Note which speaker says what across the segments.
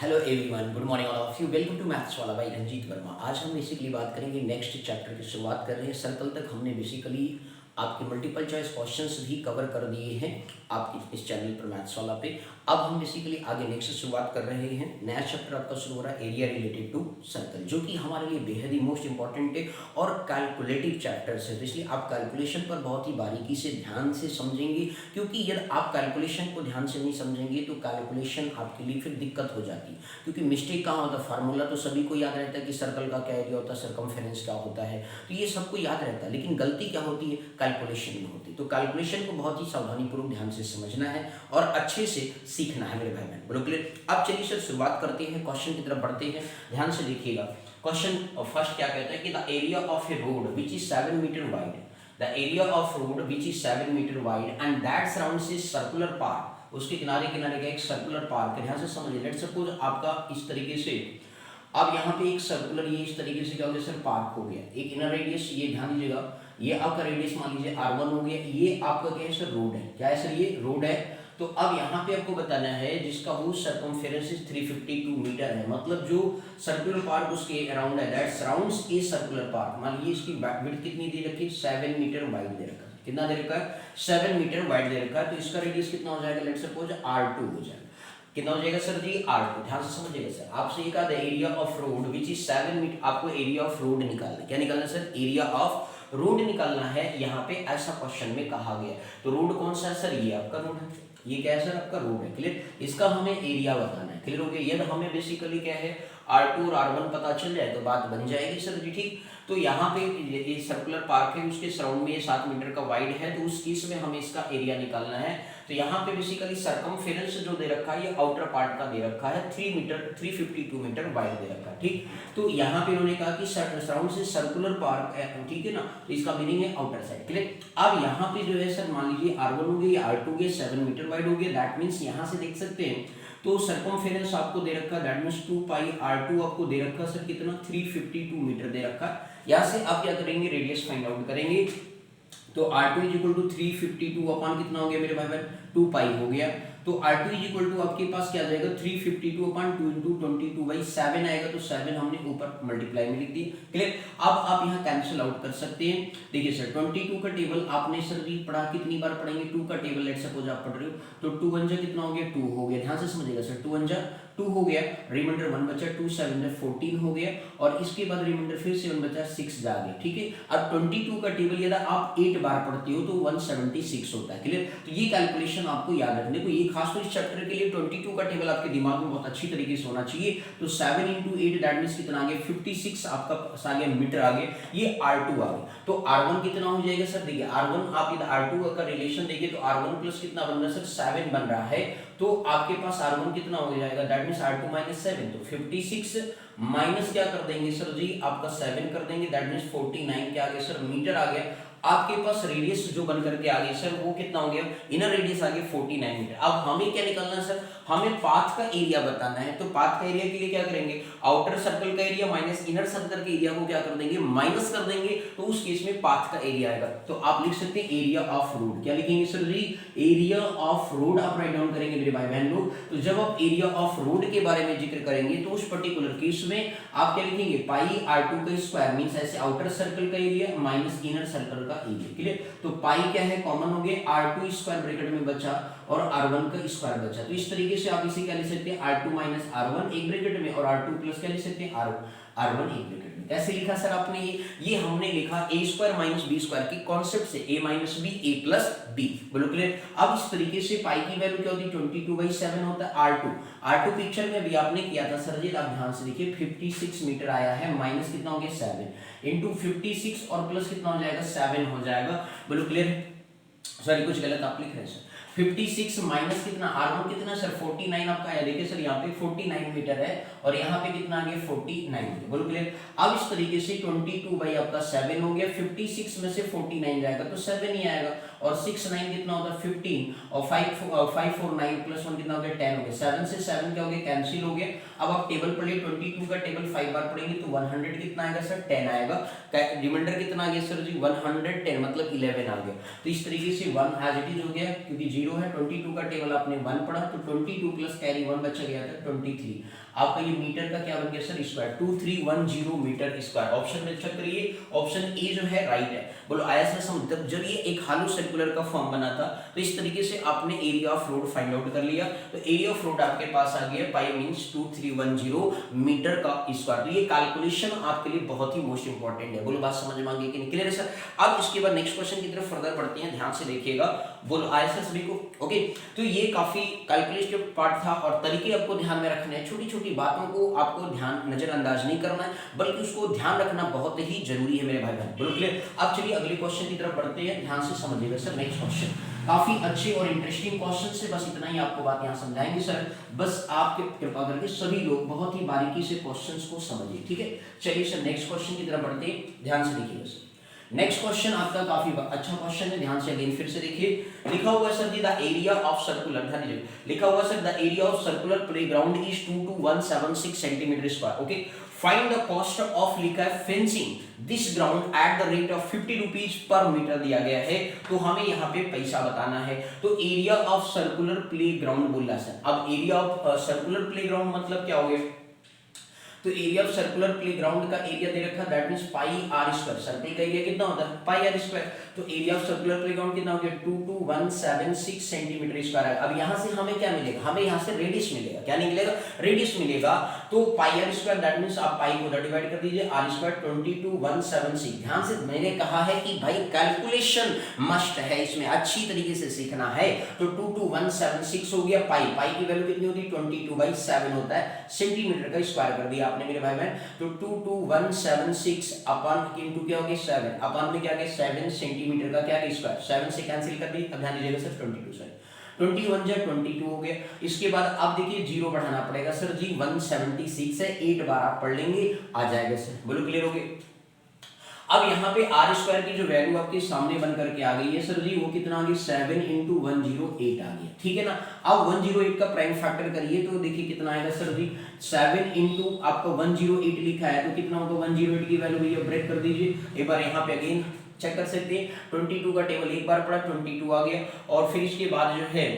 Speaker 1: Hello everyone, good morning all of you. Welcome to maths वाला भाई रंजीत वर्मा। आज हम बेसिकली बात करेंगे नेक्स्ट चैप्टर की शुरुआत कर रहे हैं। सर कल तक हमने बेसिकली आपके मल्टीपल चॉइस क्वेश्चंस भी कवर कर दिए हैं आपके इस चैनल पर मैथ्स वाला पे। अब हम बेसिकली आगे नेक्स्ट शुरुआत कर रहे हैं। नया चैप्टर आपका शुरू हो रहा है एरिया रिलेटेड टू सर्कल, जो कि हमारे लिए बेहद ही मोस्ट इंपॉर्टेंट है और कैलकुलेटिव चैप्टर्स है। तो इसलिए आप कैलकुलेशन पर बहुत ही बारीकी से ध्यान से समझेंगे, क्योंकि यदि आप कैलकुलेशन को ध्यान से नहीं समझेंगे तो कैलकुलेशन आपके लिए फिर दिक्कत हो जाती है। क्योंकि मिस्टेक कहाँ होता है, फार्मूला तो सभी को याद रहता है कि सर्कल का क्या एरिया होता है, सर्कमफेरेंस क्या होता है, तो ये सबको याद रहता है। लेकिन गलती क्या होती है, कैलकुलेशन में होती है। तो कैलकुलेशन को बहुत ही सावधानीपूर्वक ध्यान से समझना है और अच्छे से सीखना है मेरे भाई बहन। बोलो क्लियर। अब चलिए सर शुरुआत करते हैं, क्वेश्चन की तरफ बढ़ते हैं। ध्यान से देखिएगा। क्वेश्चन फर्स्ट क्या कहता है कि the area of a road which is 7 meter wide, the area of road which is 7 meter wide and that surrounds a circular park. उसके किनारे किनारे का एक सर्कुलर पार्क है। ध्यान से समझिए। लेट्स सपोज आपका इस तरीके से, अब यहाँ पे एक सर्कुलर, ये इस तरीके से क्या हो गया सर, पार्क हो गया। एक इनर रेडियस, ये ध्यान दीजिएगा, ये आपका रेडियस मान लीजिए R1 हो गया। ये आपका क्या है सर, रोड है। क्या है सर, ये रोड है। तो अब यहाँ पे आपको बताना है जिसका वो सर्कमफेरेंस 352 मीटर है, मतलब जो सर्कुलर पार्क उसके अराउंड है, that surrounds a circular park. मान लीजिए इसकी विड्थ कितनी दे रखी है, 7 मीटर वाइड दे रखा है। कितना दे रखा है, 7 मीटर वाइड दे रखा है। तो इसका रेडियस कितना हो जाएगा, लेट्स सपोज R2 हो जाएगा। कितना हो जाएगा सर जी, R2। ध्यान से समझिएगा सर, आपसे ये कहा area of road which is 7 meter. आपको एरिया ऑफ रोड निकालना है। क्या निकालना है सर, एरिया ऑफ रोड निकालना है। यहाँ पे ऐसा क्वेश्चन में कहा गया। तो रोड कौन सा है सर, ये आपका रोड है। ये क्या है सर, आपका रोड है। क्लियर। इसका हमें एरिया बताना है। क्लियर हो गया। यदि हमें बेसिकली क्या है, R2 और R1 पता चल जाए तो बात बन जाएगी सर जी। ठीक। तो यहाँ पे ये सर्कुलर पार्क है, उसके सराउंड में ये 7 मीटर का वाइड है। तो उस केस में हमें इसका एरिया निकालना है। तो यहाँ पे बेसिकली सर्कमफेरेंस जो दे रखा है, ये आउटर पार्ट का दे रखा है, 352 मीटर वाइड दे रखा है। ठीक। तो यहाँ पे उन्होंने कहा कि सराउंड से सर्कुलर पार्क है, ठीक है ना। तो इसका मीनिंग है आउटर साइड। क्लियर। अब यहाँ पे जो है सर, मान लीजिए R1 हो गया, R2 हो गया, 7 मीटर वाइड हो गया। दैट मीन्स यहाँ से देख सकते हैं तो सर्कमफेरेंस आपको दे रखा है, दैट मींस 2 पाई R2 आपको दे रखा है सर कितना, 352 मीटर दे रखा है। यहाँ से आप क्या करेंगे, रेडियस फाइंड आउट करेंगे। तो R2 is equal to 352 upon कितना हो गया मेरे भाई बहन, 2 पाई हो गया। तो R2 इज इक्वल टू आपके पास क्या आ जाएगा, 352 अपॉन 2 इंटू 22/7 आएगा। तो 7 हमने ऊपर मल्टीप्लाई में लिख दिया। क्लियर। अब आप यहाँ कैंसिल आउट कर सकते हैं। देखिए सर 22 का टेबल आपने सर जी पढ़ा, कितनी बार पढ़ेंगे 2 का टेबल। लेट्स सपोज आप पढ़ रहे हो तो 2 1 जा कितना हो गया, 2 हो गया। ध्यान से समझिएगा सर, 2 1 जा 2 हो गया, रिमाइंडर 1 बचा, 2 7 जा 14 हो गया। और इसके बाद रिमाइंडर फिर से 1 बचा, 6 जा गया। ठीक है। अब 22 का टेबल यदि आप 8 बार पढ़ते हो तो 176 होता है। क्लियर। तो ये कैलकुलेशन आपको याद रखने को, ये खास तौर इस चैप्टर के लिए 22 का टेबल आपके दिमाग में बहुत अच्छी तरीके से होना चाहिए। तो 7 इंटू 8 दैट मींस कितना आ गया, 56 आपका आ गया मीटर आ गया। ये R2 आ गया। तो R1 कितना हो जाएगा सर, देखिए R1 आप इधर R2 का रिलेशन देखिए तो R1 प्लस कितना बन रहा है सर, 7 बन रहा है। तो आपके पास R1 कितना हो जाएगा, दैट मींस R2 माइनस 7। तो 56 माइनस क्या कर देंगे सर जी, आपका 7 कर देंगे, दैट मींस 49 क्या आ गया सर, मीटर आ गया। आपके पास रेडियस जो बन करके आ गया सर, वो कितना हो गया, इनर रेडियस आ गया 49 मीटर। अब हमें क्या निकालना है सर, हमें पाथ का एरिया बताना है। तो पाथ का एरिया के लिए क्या करेंगे, आउटर सर्कल का एरिया माइनस इनर सर्कल के एरिया को क्या कर देंगे, माइनस कर देंगे। तो उस केस में पाथ का एरिया आएगा। तो आप लिख सकते हैं एरिया ऑफ रोड। क्या लिखेंगे sir ji, area of road आप राइट डाउन करेंगे मेरे भाई बहन लोग। तो जब आप एरिया ऑफ रोड के बारे में जिक्र करेंगे तो उस पर्टिकुलर केस में आप क्या लिखेंगे, पाई R2 का स्क्वायर मींस ऐसे आउटर सर्कल का एरिया माइनस इनर सर्कल का एरिया। क्लियर। तो पाई क्या है, कॉमन हो गया, R2 स्क्वायर ब्रैकेट में बचा और R1 का स्क्वायर बचा। तो इस तरीके से आप इसे क्या लिख सकते हैं, R2 माइनस R1 एक ब्रैकेट में और R2 प्लस क्या लिख सकते हैं, R1 एक ब्रैकेट में। कैसे लिखा सर आपने, ये हमने लिखा a square minus b square की कॉन्सेप्ट से, a minus b a plus b। बोलो क्लियर। अब इस तरीके से पाई की वैल्यू क्या होती है, 22/7 होता है। R2 पिक्चर में भी आपने किया था सर जी, आप ध्यान से देखिए 56 मीटर आया है, माइनस कितना हो गया 7 इंटू 56 और प्लस कितना हो जाएगा 7 हो जाएगा। बोलो क्लियर। सॉरी कुछ गलत आप लिख रहे हैं सर, 56 माइनस कितना, R1 कितना सर 49 आपका आया। देखिए सर यहाँ पे 49 मीटर है और यहाँ पे कितना आ गया 49 मीटर। बोलो क्लियर। अब इस तरीके से 22 बाई आपका 7 हो गया, 56 में से 49 जाएगा तो 7 ही आएगा। और 6 9 कितना होता है 15 और 5 4 9 प्लस 1 कितना हो गया 10 हो गया। 7 से 7 क्या हो गया, कैंसिल हो गया। अब आप टेबल पढ़िए, 22 का टेबल 5 बार पढ़ेंगे तो 100 कितना आएगा सर, 10 आएगा। रिमाइंडर कितना आ गया सर जी, 110 मतलब 11 आ गया। तो इस तरीके से 1 एज इट इज हो गया, क्योंकि 0 है, 22 का टेबल आपने 1 पढ़ा तो 22 प्लस कैरी 1 बचा गया था 23। आपका ये मीटर का क्या बन गया sir square 2310 meter square. Option में चेक करिए, ऑप्शन ए जो है राइट है। बोलो आया सर समझ, जब ये एक हालो सर्कुलर का फॉर्म बना था तो इस तरीके से आपने area of road find out कर लिया, तो एरिया ऑफ रोड आपके पास आ गया पाई मींस 2310 मीटर का स्क्वायर। तो ये कैलकुलेशन आपके लिए बहुत ही मोस्ट इंपॉर्टेंट है। बोलो बात समझ में आ गई कि नहीं, क्लियर है सर। अब इसके बाद नेक्स्ट क्वेश्चन की तरफ फर्दर बढ़ते हैं, ध्यान से देखिएगा। बोलो आया सर सभी को, ओके। तो ये काफी कैलकुलेटिव पार्ट था और तरीके आपको ध्यान में रखने हैं, छोटी छोटी बातों को आपको ध्यान नजरअंदाज नहीं करना है बल्कि उसको ध्यान रखना बहुत ही जरूरी है मेरे भाई बहन। बोलो क्लियर। अब चलिए अगले क्वेश्चन की तरफ बढ़ते हैं, ध्यान से समझिएगा सर। नेक्स्ट क्वेश्चन काफी अच्छे और इंटरेस्टिंग क्वेश्चन से, बस इतना ही आपको बात यहाँ समझाएंगे सर। बस आप कृपा करके सभी लोग बहुत ही बारीकी से क्वेश्चंस को समझिए, ठीक है। चलिए सर नेक्स्ट क्वेश्चन की तरफ बढ़ते हैं, ध्यान से देखिएगा सर। नेक्स्ट क्वेश्चन आपका काफी अच्छा क्वेश्चन है, ध्यान से अगेन फिर से देखिए। लिखा हुआ है sir the area of circular, ध्यान दीजिए, लिखा हुआ sir the area of circular playground is 22176 centimetre square, okay. Find the cost of लिखा है fencing this ground at the rate of 50 rupees per metre दिया गया है, तो हमें यहाँ पे पैसा बताना है। तो एरिया ऑफ सर्कुलर प्लेग्राउंड बोल रहा है सर। अब एरिया ऑफ सर्कुलर प्लेग्राउंड मतलब क्या हो गया, तो एरिया ऑफ सर्कुलर प्लेग्राउंड का एरिया दे रखा that means pi r square. Circle का एरिया कितना होता है पाई आर स्क्वायर, तो एरिया ऑफ सर्कुलर प्लेग्राउंड कितना हो गया 22176 सेंटीमीटर स्क्वायर है। अब यहां से हमें क्या मिलेगा, हमें यहां से रेडियस मिलेगा, क्या निकलेगा रेडियस मिलेगा। तो पाई आर स्क्वायर दैट मींस आप पाई को डिवाइड कर दीजिए, आर स्क्वायर 22176। ध्यान से मैंने कहा है कि भाई कैलकुलेशन मस्ट है, इसमें अच्छी तरीके से सीखना है। तो 22176 हो गया, पाई की वैल्यू कितनी होती है 22/7 होता है, सेंटीमीटर का स्क्वायर कर दिया आपने मेरे भाई बहन। तो 22176 अपन इनटू क्या हो गया 7, अपन में क्या गया 7 सेंटीमीटर का क्या स्क्वायर, 7 से कैंसिल कर दी। अब ध्यान दीजिएगा सर 22 से 21 जा 22 हो गया। इसके बाद अब देखिए जीरो बढ़ाना पड़ेगा सर जी, 176 है, 8 बार आप पढ़ लेंगे आ जाएगा सर। बोलो क्लियर हो गया। अब यहाँ पे आर स्क्वायर की जो वैल्यू आपके सामने बन करके आ गई है सर जी, वो कितना आ गया 7 × 108 आ गया, ठीक है ना। अब 108 का प्राइम फैक्टर करिए तो देखिए कितना आएगा सर जी, 7 × आपका 108 लिखा है तो कितना होगा 108 की वैल्यू भैया ब्रेक कर दीजिए। एक बार यहाँ पे अगेन चेक कर सकते हैं, 22 का टेबल एक बार पड़ा 22 आ गया, और फिर इसके बाद जो है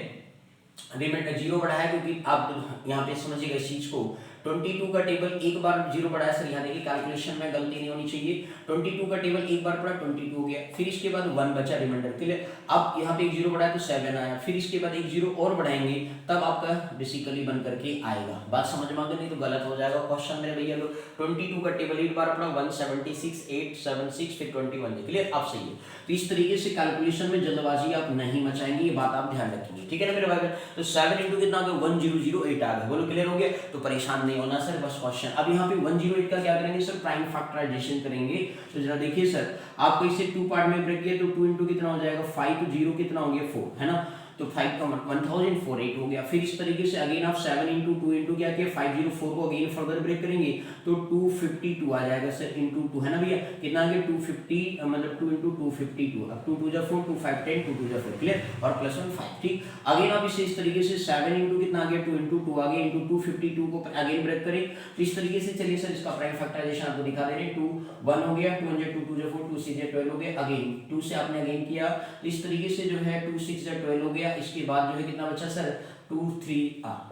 Speaker 1: रिमाइंडर जीरो बढ़ा है, क्योंकि आप यहाँ पे समझिएगा इस चीज को। 22 का टेबल एक बार जीरो बढ़ाया सर, यहाँ देखिए कैलकुलेशन में गलती नहीं होनी चाहिए। 22 का टेबल एक बार पड़ा 22 हो गया, फिर इसके बाद 1 बचा रिमाइंडर के लिए। अब यहाँ पे एक जीरो बढ़ाया तो 7 आया, फिर इसके बाद एक जीरो और बढ़ाएंगे तब आपका बेसिकली बन करके आएगा। बात समझ में आ गई, नहीं तो गलत हो जाएगा क्वेश्चन मेरे भैया लोग। 22 का टेबल एक बार पड़ा 176 876 फिर 21, क्लियर। अब सही है। तो इस तरीके से कैलकुलेशन में जल्दबाजी आप नहीं मचाएंगे, ये बात आप ध्यान रखेंगे, ठीक है ना मेरे भाई। तो 7 × कितना आ गया 1008 आ गया। बोलो क्लियर हो गया। तो परेशान नहीं होना सर, बस क्वेश्चन। अब यहाँ पे 108 का क्या करेंगे सर, प्राइम फैक्टराइजेशन करेंगे। तो जरा देखिए सर, आपको इसे 2 पार्ट में ब्रेक किया तो 2 × कितना हो जाएगा 5, तो 0 कितना हो गया 4, है ना। तो 5 का 1048 हो गया। फिर इस तरीके से अगेन आप 7 × 2 × क्या किया 504 को अगेन फर्दर ब्रेक करेंगे तो 252 आ जाएगा सर, इंटू 2, है ना भैया। कितना आ गया 250, मतलब 2 × 252। अब 2 × 2 = 4, 2 × 5 = 10, 2 × 2 = 4, क्लियर। और +1 5, ठीक। अगेन आप इसे इस तरीके से 7 × कितना आ गया 2 × 2 आ गया, इंटू 252 को अगेन ब्रेक करें। तो इस तरीके से चलिए सर, इसका प्राइम फैक्टराइजेशन आपको दिखा दे रहे हैं। 2 1 हो गया, 2 × 2 = 4, 2 6 = 12 हो गया। अगेन 2 से आपने अगेन किया तो इस तरीके से जो है 2 6 = 12 हो गया। इसके बाद जो है कितना बचा सर 2 3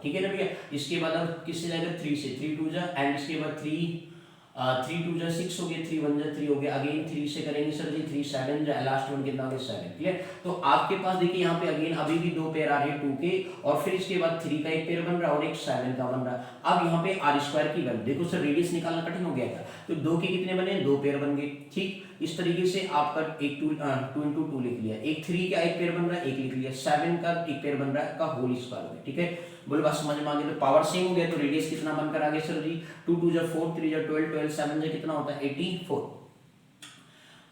Speaker 1: ठीक है ना भैया। इसके बाद अब किससे जाएगा 3 से, 3 2 जा, एंड इसके बाद 3 2 जा 6 हो गया, 3 1 जा 3 हो गया। अगेन 3 से करेंगे सर जी, 3 7 जा, लास्ट वन कितना हो गया 7, क्लियर। तो आपके पास देखिए यहाँ पे अगेन अभी भी 2 पेयर आ रहे हैं 2 के, और फिर इसके बाद 3 का एक पेयर बन रहा है और एक 7 का बन रहा है। अब यहाँ पे आर स्क्वायर की वैल्यू देखो सर, रेडियस निकालना कठिन हो गया था, तो 2 के कितने बने 2 पेयर बन गए, ठीक। इस तरीके से आपका एक 2 × 2 लिख लिया, एक 3 का एक पेयर बन रहा है, एक लिख लिया, 7 का एक पेयर बन रहा है का होल स्क्वायर हो गया, ठीक है। बोले बात समझ में आ गई। तो पावर सेम हो गया तो रेडियस कितना बनकर आ गया सर जी 2 2 जा 4, 3 जा 12, 12 7 जा कितना होता है 84,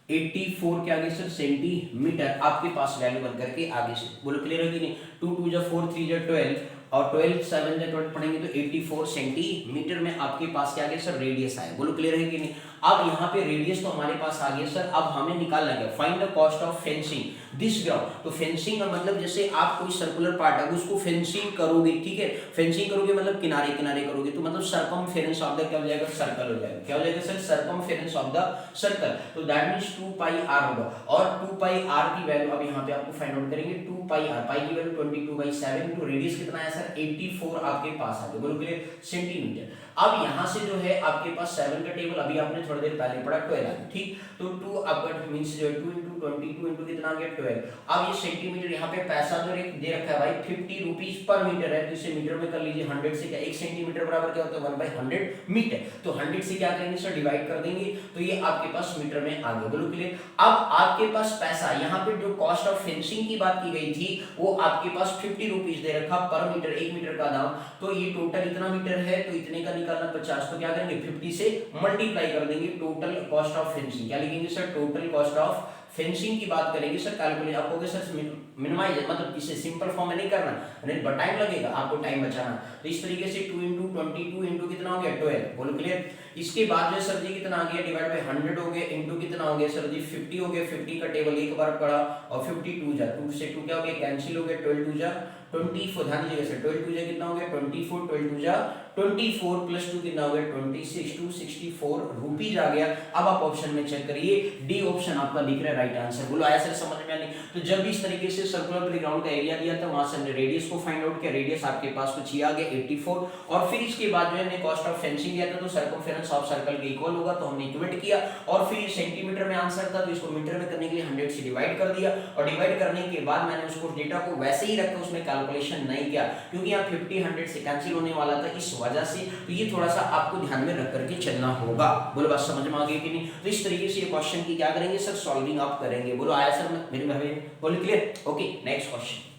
Speaker 1: 84 क्या आ गया सर सेंटीमीटर आपके पास वैल्यू बनकर के आगे से। बोलो क्लियर है कि नहीं। 2 2 जा 4, 3 जा 12 और 12 7 जा 12 पढ़ेंगे तो 84 सेंटीमीटर में आपके पास क्या आ गया सर रेडियस आया। बोलो क्लियर है कि नहीं। अब यहाँ पे रेडियस तो हमारे पास आ गया सर, अब हमें निकालना है find the cost of fencing this ground. तो फेंसिंग का मतलब जैसे आप कोई सर्कुलर पार्ट है उसको फेंसिंग करोगे, ठीक है, फेंसिंग करोगे मतलब किनारे किनारे करोगे, तो मतलब सरकमफेरेंस ऑफ द क्या हो जाएगा, सर्कल हो जाएगा। क्या हो जाएगा sir, circumference of the circle. तो दैट मींस 2 पाई r होगा, और 2 पाई r की वैल्यू अब यहाँ पे आपको फाइंड आउट करेंगे। 2 पाई r, पाई की वैल्यू 22/7, तो रेडियस कितना है सर 84 आपके पास आ गया, बोलो क्लियर, सेंटीमीटर। अब यहाँ से जो है आपके पास 7 का टेबल अभी आपने थोड़ी देर पहले पढ़ा 12, ठीक, तो 2 आपका मींस जो है 2 × 22 × कितना आ गया 12। अब ये सेंटीमीटर यहाँ पे पैसा जो दे रखा है भाई 50 रुपीज पर मीटर है, तो इसे मीटर में कर लीजिए। 100 से क्या 1 सेंटीमीटर बराबर क्या होता है 1/100 मीटर, तो 100 से क्या करेंगे सर डिवाइड कर देंगे, तो ये आपके पास मीटर में आ गया, बोलो क्लियर। अब आपके पास पैसा यहाँ पे जो कॉस्ट ऑफ फेंसिंग की बात की गई थी वो आपके पास 50 रुपीज दे रखा पर मीटर, 1 मीटर का दाम, तो ये टोटल इतना मीटर है तो इतने का निकालना 50, तो क्या करेंगे 50 से मल्टीप्लाई कर देंगे टोटल कॉस्ट ऑफ फेंसिंग। क्या लिखेंगे sir, total cost of fencing की बात करेंगे सर, कैलकुलेट आप कहोगे सर मिनिमाइज मतलब इसे सिंपल फॉर्म में नहीं करना, नहीं टाइम लगेगा, आपको टाइम बचाना, तो इस तरीके से 2 × 22 × कितना हो गया 12, बोलो क्लियर। इसके बाद जो सर जी कितना आ गया डिवाइड बाय 100 हो गया, इनटू कितना हो गया सर जी 50 हो गया, 50 का टेबल एक बार पड़ा, और 52 जा 2 से 2 क्या हो गया कैंसिल हो गया, 12 2 जा 24, ध्यान दीजिएगा सर 12 2 जा कितना हो गया 24, 12 2 जा 24 प्लस 2 कितना हो गया 26, 2 64 रुपीज आ गया। अब आप ऑप्शन में चेक करिए, डी ऑप्शन आपका दिख रहा है राइट आंसर, बोलो आया सर समझ में? नहीं तो जब भी इस तरीके से सर्कुलर प्लेग्राउंड का एरिया दिया था वहां से हमने रेडियस को फाइंड आउट किया, रेडियस आपके पास कुछ आ गया 84, और फिर इसके बाद जो हमने कॉस्ट ऑफ फेंसिंग दिया था तो सर्कमफेरेंस ऑफ सर्कल के इक्वल होगा, तो हमने इक्वेट किया, और फिर सेंटीमीटर में आंसर था तो इसको मीटर में करने के लिए 100 से डिवाइड कर दिया, और डिवाइड करने के बाद मैंने उसको डेटा को वैसे ही रखा, उसमें कैलकुलेशन नहीं किया क्योंकि यहाँ 50 100 से कैंसिल होने वाला था, इस वजह से तो ये थोड़ा सा आपको ध्यान में रख करके चलना होगा। बोलो बात समझ में आ गई कि नहीं? तो इस तरीके से ये क्वेश्चन की क्या करेंगे सर, सॉल्विंग आप करेंगे। बोलो आया सर मेरे भाई, बोलो क्लियर? Okay next question.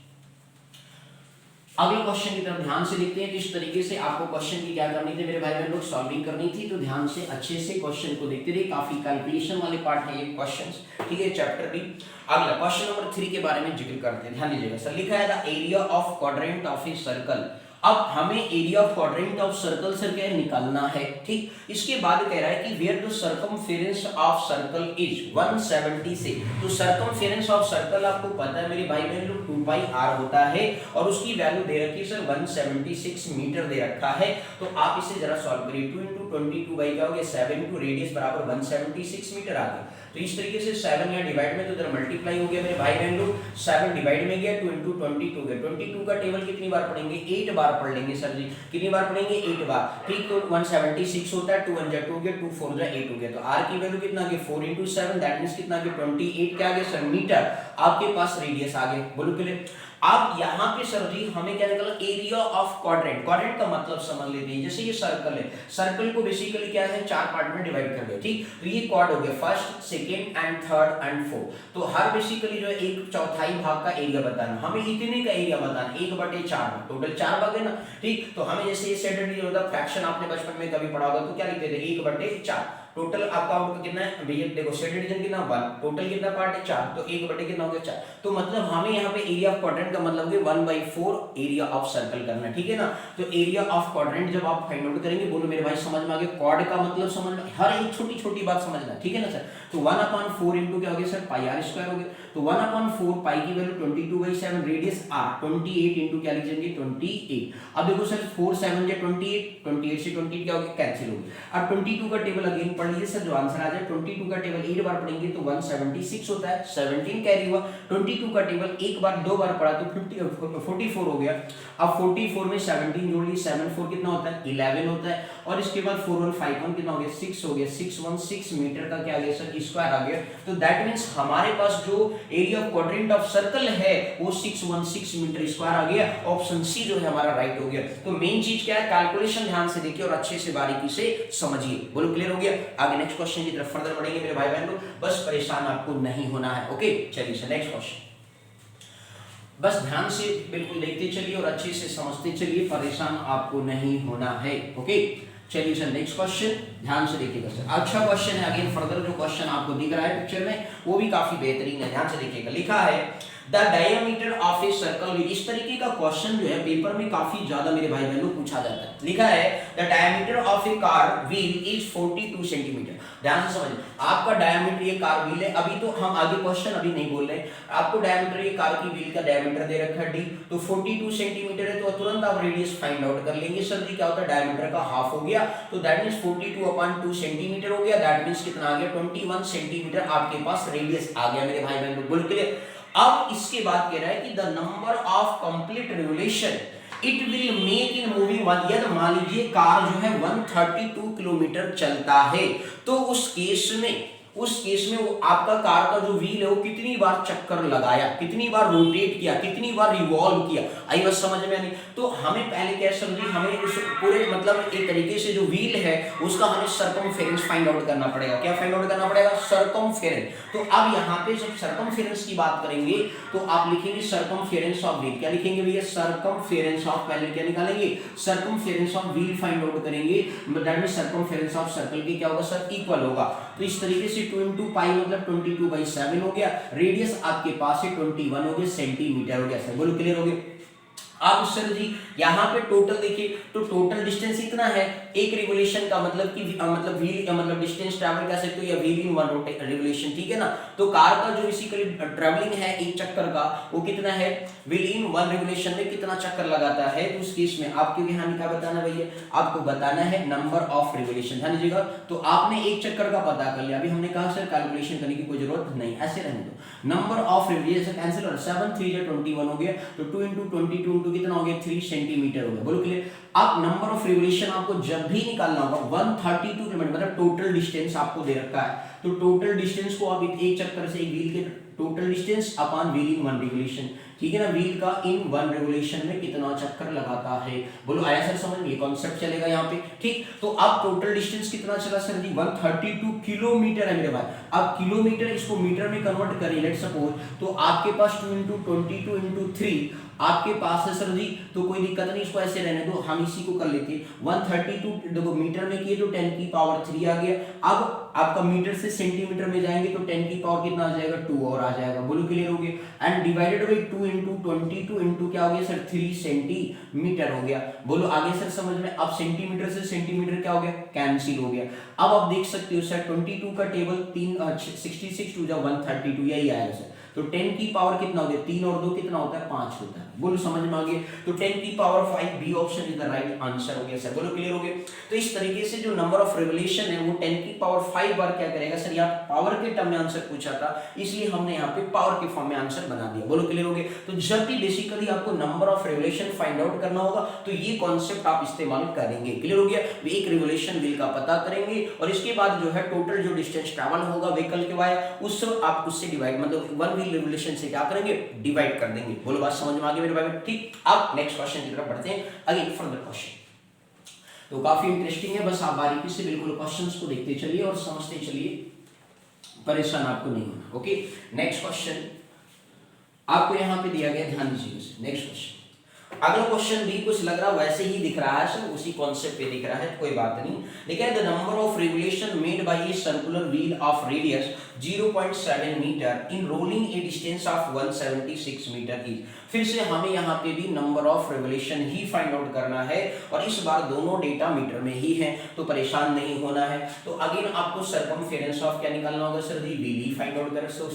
Speaker 1: अगले क्वेश्चन की तरफ ध्यान से देखते हैं। तो इस तरीके से आपको क्वेश्चन की क्या करनी थी मेरे भाई बहन लोग, सॉल्विंग करनी थी, तो ध्यान से अच्छे से क्वेश्चन को देखते रहिए, काफी कैलकुलेशन वाले पार्ट है ये क्वेश्चंस, ठीक है चैप्टर भी। अगला क्वेश्चन नंबर 3 के बारे में जिक्र करते हैं, ध्यान दीजिएगा सर। लिखा है the area of quadrant of a circle. अब हमें area of quadrant of circle sir क्या निकालना है, ठीक। इसके बाद कह रहा है कि where the circumference of circle is 170 से, तो सर्कमफेरेंस ऑफ सर्कल आपको पता है मेरे भाई बहन लोग 2 पाई r होता है, और उसकी वैल्यू दे रखी है सर 176 मीटर दे रखा है। तो आप इसे जरा सॉल्व करिए, 2 × 22 बाई क्या हो गया 7 × रेडियस बराबर 176 मीटर आ गया। तो इस तरीके से 7 या डिवाइड में तो इधर मल्टीप्लाई हो गया मेरे भाई बहन लोग, 7 डिवाइड में गया, 2 × 22 गया, 22 का टेबल कितनी बार पढ़ेंगे 8 बार पढ़ लेंगे सर जी, कितनी बार पढ़ेंगे 8 बार, ठीक। तो 176 होता है, 2 1 जा 2 गया, 2 4 जा 8 हो गया, तो r की वैल्यू कितना आ गया 4 × 7 दैट मींस कितना आ गया 28 क्या आ गया सर मीटर, आपके पास रेडियस आ गया, बोलो क्लियर। अब यहाँ पे सर जी हमें क्या निकालना, एरिया ऑफ क्वाड्रेंट। क्वाड्रेंट का मतलब समझ लेते हैं, जैसे ये सर्कल है, सर्कल को बेसिकली क्या है 4 पार्ट में डिवाइड कर दिया, ठीक। तो ये क्वाड हो गया, first second and third and fourth, तो हर बेसिकली जो है 1/4 भाग का एरिया बताना, हमें इतने का एरिया बताना 1/4, टोटल 4 भाग है ना, ठीक। तो हमें जैसे ये सेटेड होता फ्रैक्शन आपने बचपन में कभी पढ़ा होगा तो क्या लिखते थे 1/4, टोटल आपका आउटपुट कितना है भैया देखो, स्टैंडर्ड डिवीजन कितना 1, टोटल कितना पार्ट है 4, तो 1/4 कितना हो गया 4, तो मतलब हमें यहाँ पे एरिया ऑफ क्वाड्रेंट का मतलब है 1/4 एरिया ऑफ सर्कल करना, ठीक है ना। तो एरिया ऑफ क्वाड्रेंट जब आप फाइंड आउट करेंगे, बोलो मेरे भाई समझ में आ गया, क्वाड का मतलब समझ में, हर एक छोटी छोटी बात समझना, ठीक है ना सर। तो 1/4 इंटू क्या हो गया सर पाई r स्क्वायर हो गया, तो 1/4 पाई की वैल्यू 22/7, रेडियस r 28 इंटू क्या लिख देंगे 28। अब देखो सर 4 7 जा 28, 28 से 28 क्या हो गया कैंसिल हो गया। अब 22 का टेबल अगेन पढ़ लीजिए सर, जो आंसर आ जाए 22 का टेबल 8 बार पढ़ेंगे तो 176 होता है, 17 कैरी हुआ, 22 का टेबल एक बार 2 बार पढ़ा तो 44 हो गया। अब 44 में 17 जोड़ ली, 7 4 कितना होता है 11 होता है, और इसके बाद 4 1 5 1 कितना हो गया 6 हो गया, 616 मीटर का क्या आ गया सर स्क्वायर आ गया। तो दैट मींस हमारे पास जो area of quadrant of circle है वो 616 मीटर स्क्वायर आ गया, ऑप्शन सी जो है हमारा राइट हो गया। तो मेन चीज क्या है, कैलकुलेशन ध्यान से देखिए और अच्छे से बारीकी से समझिए, बोलो क्लियर हो गया। आगे नेक्स्ट क्वेश्चन की तरफ फर्दर बढ़ेंगे मेरे भाई बहन लोग, बस परेशान आपको नहीं होना है, ओके। चलिए सर नेक्स्ट क्वेश्चन, बस ध्यान से बिल्कुल देखते चलिए और अच्छे से समझते चलिए, परेशान आपको नहीं होना है, ओके। चलिए सर नेक्स्ट क्वेश्चन ध्यान से देखिएगा सर, अच्छा क्वेश्चन है। अगेन फर्दर जो क्वेश्चन आपको दिख रहा है पिक्चर में वो भी काफी बेहतरीन है, ध्यान से देखिएगा। लिखा है the diameter of a circle wheel. इस तरीके का क्वेश्चन जो है पेपर में काफी ज्यादा मेरे भाई बहनों पूछा जाता है। लिखा है the diameter of A car wheel is 42 centimetre. ध्यान से समझिए, आपका डायमीटर ये कार व्हील है, अभी तो हम आगे क्वेश्चन अभी नहीं बोल रहे, आपको डायमीटर ये कार की व्हील का डायमीटर दे रखा है डी, तो 42 सेंटीमीटर है, तो तुरंत आप रेडियस फाइंड आउट कर लेंगे। सर जी क्या होता है, डायमीटर का हाफ हो गया, तो दैट मींस 42/2 सेंटीमीटर हो गया, दैट मींस कितना आ गया 21 सेंटीमीटर आपके पास रेडियस आ गया मेरे भाई बहन। बोल क्लियर। अब इसके बाद कह रहा है कि the number of complete revolution it will make in moving one, यदि मान लीजिए कार जो है 132 किलोमीटर चलता है, तो उस केस में वो आपका कार का जो व्हील है वो कितनी बार चक्कर लगाया, कितनी बार रोटेट किया, कितनी बार रिवॉल्व किया। आई बात समझ में नहीं, तो हमें पहले क्या समझिए, हमें उस पूरे मतलब एक तरीके से जो व्हील है उसका हमें सर्कमफेरेंस फाइंड आउट करना पड़ेगा। क्या फाइंड आउट करना पड़ेगा, सर्कमफेरेंस। तो अब यहाँ पे जब सर्कमफेरेंस की बात करेंगे तो आप लिखेंगे सर्कमफेरेंस ऑफ व्हील। क्या लिखेंगे भैया, सर्कमफेरेंस ऑफ, पहले क्या निकालेंगे, circumference of wheel find out करेंगे, that means circumference of circle की क्या होगा सर, इक्वल होगा। तो इस तरीके से 2 into पाई मतलब 22/7 हो गया, रेडियस आपके पास है 21 हो गया सेंटीमीटर हो गया। सर बोलो क्लियर हो गया। अब सर जी यहाँ पे टोटल देखिए, तो टोटल डिस्टेंस इतना है, एक रिवोल्यूशन का मतलब कि मतलब व्हील मतलब डिस्टेंस ट्रैवल कर सकते हो या व्हील इन वन रिवोल्यूशन, ठीक है ना। तो कार का जो बेसिकली ट्रैवलिंग है एक चक्कर का वो कितना है, व्हील इन वन रिवोल्यूशन में कितना चक्कर लगाता है। तो उस केस में आपको यहाँ क्या बताना भैया, आपको बताना है नंबर ऑफ रिवोल्यूशन। ध्यान दीजिएगा, तो आपने एक चक्कर का पता कर लिया, अभी हमने कहा सर कैलकुलेशन करने की कोई जरूरत नहीं, ऐसे रहने दो। नंबर ऑफ रिवोल्यूशन कैंसिल और 7 3 21 हो गया, तो 2 into 22 कितना हो गया 3 सेंटीमीटर हो गया। बोलो क्लियर। अब नंबर ऑफ रिवोल्यूशन आपको जब भी निकालना होगा 132 किलोमीटर मतलब टोटल डिस्टेंस आपको दे रखा है, तो टोटल डिस्टेंस को आप एक चक्कर से एक व्हील के total distance upon wheel in one revolution, ठीक है ना, व्हील का इन वन रिवोल्यूशन में कितना चक्कर लगाता है। बोलो आया सर समझ, ये कॉन्सेप्ट चलेगा यहाँ पे, ठीक। तो अब टोटल डिस्टेंस कितना चला सर जी, 132 किलोमीटर है मेरे भाई। अब किलोमीटर इसको मीटर में कन्वर्ट करें लेट्स सपोज, तो आपके पास 2 into 22 into 3 आपके पास है सर जी, तो कोई दिक्कत नहीं, इसको ऐसे रहने दो, हम इसी को कर लेते हैं। 132 देखो मीटर में किए तो 10 की पावर 3 आ गया। अब आपका मीटर से सेंटीमीटर में जाएंगे तो 10 की पावर कितना आ जाएगा, 2 और आ जाएगा। बोलो क्लियर हो गया। And divided by 2 into 22 into क्या हो गया सर, 3 सेंटीमीटर हो गया। बोलो आगे सर समझ में। अब सेंटीमीटर से सेंटीमीटर क्या हो गया, कैंसिल हो गया। अब आप देख सकते हो सर 22 का टेबल 66 2 132 यही आएगा सर। तो 10 की पावर कितना हो गया, 3 और 2 कितना होता है, 5 होता है। बोलो समझ में आ गया। तो 10 की power 5 B option is the right answer हो गया सर। बोलो क्लियर हो गया। तो इस तरीके से जो नंबर ऑफ रिवोल्यूशन है वो 10 की पावर 5 बार क्या करेगा सर, यहाँ पावर के टर्म में आंसर पूछा था, इसलिए हमने यहाँ पे पावर के फॉर्म में आंसर बना दिया। बोलो क्लियर हो गया। तो जब भी बेसिकली आपको number of revolution find out करना होगा तो ये कॉन्सेप्ट आप इस्तेमाल करेंगे। क्लियर हो गया। एक रिवोल्यूशन व्हील का पता करेंगे और इसके बाद जो है टोटल जो डिस्टेंस ट्रैवल होगा व्हीकल के वाया आप उससे डिवाइड मतलब वन व्हील रिवोल्यूशन से क्या करेंगे, डिवाइड कर देंगे। बोलो बात समझ में आ गई मेरे भाई, ठीक। अब नेक्स्ट क्वेश्चन की तरफ बढ़ते हैं, अगेन फर्दर क्वेश्चन तो काफी इंटरेस्टिंग है, बस आप बारीकी से बिल्कुल क्वेश्चंस को देखते चलिए और समझते चलिए, परेशान आपको नहीं होना। ओके, नेक्स्ट क्वेश्चन आपको यहां पे दिया गया, ध्यान दीजिएगा। नेक्स्ट क्वेश्चन, अगला क्वेश्चन भी कुछ लग रहा वैसे ही दिख रहा है सर, उसी कॉन्सेप्ट पे दिख रहा है, कोई बात नहीं। देखिए the number of revolution made by a circular wheel of radius 0.7 metre in rolling a distance of 176 metre is. फिर से हमें यहाँ पे भी नंबर ऑफ रिवोल्यूशन ही फाइंड आउट करना है और इस बार दोनों डेटा मीटर में ही है, तो परेशान नहीं होना है। तो अगेन आपको सर्कमफेरेंस ऑफ क्या निकालना होगा सर जी, व्हील ही फाइंड आउट करें। सो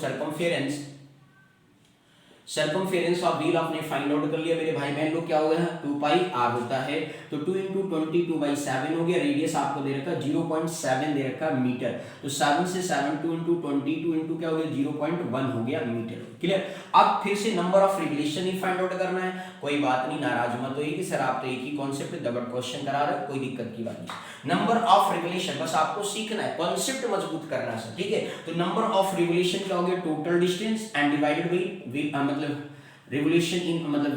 Speaker 1: सर्कमफेरेंस ऑफ व्हील आपने फाइंड आउट कर लिया मेरे भाई बहन लोग, क्या हो गया 2 पाई आर होता है, तो 2 into 22/7 हो गया। रेडियस आपको दे रखा 0.7 दे रखा मीटर, तो 7 से 7 2 into 22 into क्या हो गया 0.1 हो गया मीटर। क्लियर। अब फिर से नंबर ऑफ रिवोल्यूशन ही फाइंड आउट करना है, कोई बात नहीं, नाराज मत होइए कि सर आप तो एक ही कॉन्सेप्ट डबल क्वेश्चन करा रहे, कोई दिक्कत की बात नहीं। नंबर ऑफ रिवोल्यूशन बस आपको सीखना है, कॉन्सेप्ट मजबूत करना है, ठीक है। तो नंबर ऑफ रिवोल्यूशन क्या हो गया, total distance and divided by मतलब रिवोल्यूशन इन मतलब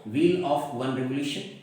Speaker 1: व्हील ऑफ वन रिवोल्यूशन,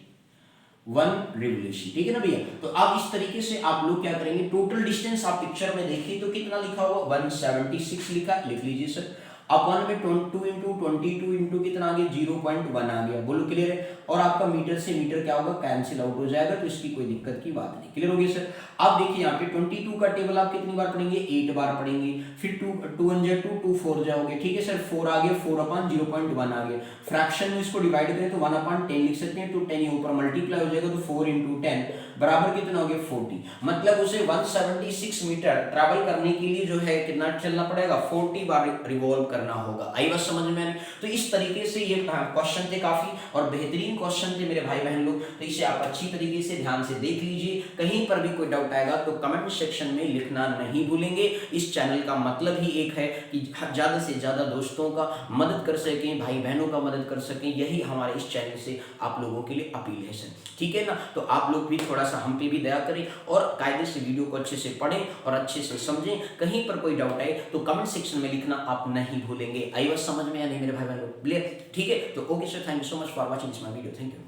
Speaker 1: ठीक है ना भैया। तो अब इस तरीके से आप लोग क्या करेंगे, टोटल डिस्टेंस आप पिक्चर में देखिए तो कितना लिखा हुआ 176 लिखा, लिख लीजिए सर। अब 1 में 2 इंटू 22 इंटू कितना आ गया 0.1 आ गया, बोलो क्लियर है। और आपका मीटर से मीटर क्या होगा, कैंसिल आउट हो जाएगा, तो इसकी कोई दिक्कत की बात नहीं। क्लियर हो गया सर। अब देखिए यहाँ पे 22 का टेबल आप कितनी बार पढ़ेंगे, 8 बार पढ़ेंगे। फिर 2 1 जा 2 2 4 जाओगे, ठीक है सर। 4 आ गया, 4 अपॉन 0.1 आ गया। फ्रैक्शन में इसको डिवाइड करें तो 1/10 लिख सकते हैं, तो 10 ये ऊपर मल्टीप्लाई हो जाएगा, तो 4 इंटू 10 बराबर कितना हो गया 40। मतलब उसे 176 मीटर ट्रैवल करने के लिए जो है कितना चलना पड़ेगा, 40 बार रिवॉल्व करना होगा। आई बात समझ में? तो इस तरीके से ये क्वेश्चन थे काफी और बेहतरीन क्वेश्चन थे मेरे भाई बहन लोग, तो इसे आप अच्छी तरीके से ध्यान से देख लीजिए। कहीं पर भी कोई डाउट आएगा तो कमेंट सेक्शन में लिखना नहीं भूलेंगे। इस चैनल का मतलब ही एक है कि ज्यादा से ज्यादा दोस्तों का मदद कर सकें, भाई बहनों का मदद कर सकें, यही हमारे इस चैनल से आप लोगों के लिए अपील है सर, ठीक है ना। तो आप लोग भी थोड़ा सा हम पे भी दया करें और कायदे से वीडियो को अच्छे से पढ़ें और अच्छे से समझें। कहीं पर कोई डाउट आए तो कमेंट सेक्शन में लिखना आप नहीं भूलेंगे। आई बात समझ में या नहीं मेरे भाई बहनों, क्लियर? ठीक है, तो okay sir, thank you so much for watching this my video, thank you.